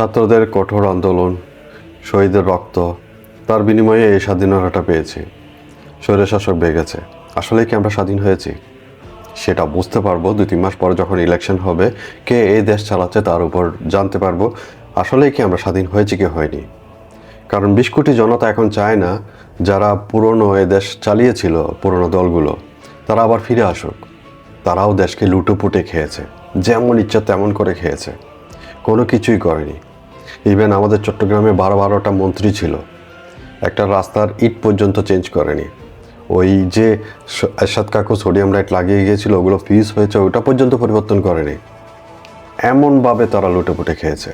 ছাত্রদের কঠোর আন্দোলন, শহীদের রক্ত, তার বিনিময়ে এই স্বাধীনতাটা পেয়েছি। স্বৈরশাসক ভেঙেছে। আসলেই কি আমরা স্বাধীন হয়েছি? সেটা বুঝতে পারবো 2-3 মাস পরে যখন ইলেকশন হবে, কে এই দেশ চালাচ্ছে তার উপর জানতে পারবো আসলেই কি আমরা স্বাধীন হয়েছি কি হয়নি। কারণ 20 কোটি জনতা এখন চায় না যারা পুরনো এ দেশ চালিয়েছিল, পুরনো দলগুলো, তারা আবার ফিরে আসুক। তারাও দেশকে লুটোপুটে খেয়েছে, যেমন ইচ্ছা তেমন করে খেয়েছে, কোনো কিছুই করেনি। ইভেন আমাদের চট্টগ্রামে 12টা মন্ত্রী ছিল, একটা রাস্তার ইট পর্যন্ত চেঞ্জ করেনি। ওই যে এরশাদ কাকু সোডিয়াম লাইট লাগিয়ে গিয়েছিল, ওগুলো ফিউজ হয়েছে, ওটা পর্যন্ত পরিবর্তন করেনি। এমনভাবে তারা লুটেপুটে খেয়েছে।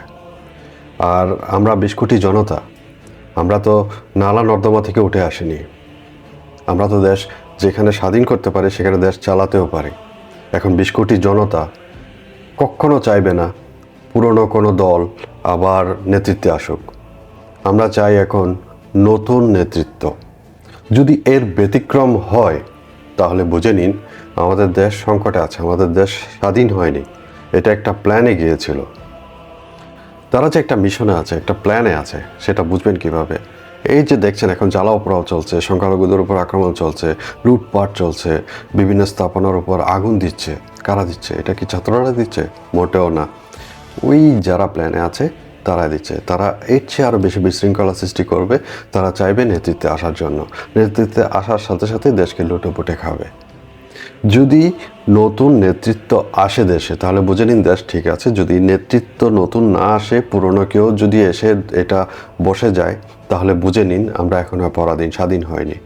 আর আমরা 20 কোটি জনতা, আমরা তো নালা নর্দমা থেকে উঠে আসিনি। আমরা তো দেশ যেখানে স্বাধীন করতে পারি সেখানে দেশ চালাতেও পারি। এখন 20 কোটি জনতা কখনো চাইবে না পুরনো কোনো দল আবার নেতৃত্বে আসুক। আমরা চাই এখন নতুন নেতৃত্ব। যদি এর ব্যতিক্রম হয় তাহলে বুঝে নিন আমাদের দেশ সংকটে আছে, আমাদের দেশ স্বাধীন হয়নি। এটা একটা প্ল্যানে গিয়েছিল। তারা যে একটা মিশনে আছে, একটা প্ল্যানে আছে, সেটা বুঝবেন কিভাবে? এই যে দেখছেন এখন জ্বালাও পোড়াও চলছে, সংখ্যালঘুদের উপর আক্রমণ চলছে, লুটপাট চলছে, বিভিন্ন স্থাপনার উপর আগুন দিচ্ছে। কারা দিচ্ছে? এটা কি ছাত্ররা দিচ্ছে? মোটেও না। ওই যারা প্ল্যানে আছে তারা দিচ্ছে। তারা এর চেয়ে আরও বেশি বিশৃঙ্খলা সৃষ্টি করবে। তারা চাইবে নেতৃত্বে আসার জন্য। নেতৃত্বে আসার সাথে সাথে দেশকে লুটেপুটে খাবে। যদি নতুন নেতৃত্ব আসে দেশে তাহলে বুঝে নিন দেশ ঠিক আছে। যদি নেতৃত্ব নতুন না আসে, পুরনো কেউ যদি এসে এটা বসে যায়, তাহলে বুঝে নিন আমরা এখনও পরাধীন, স্বাধীন হয়নি।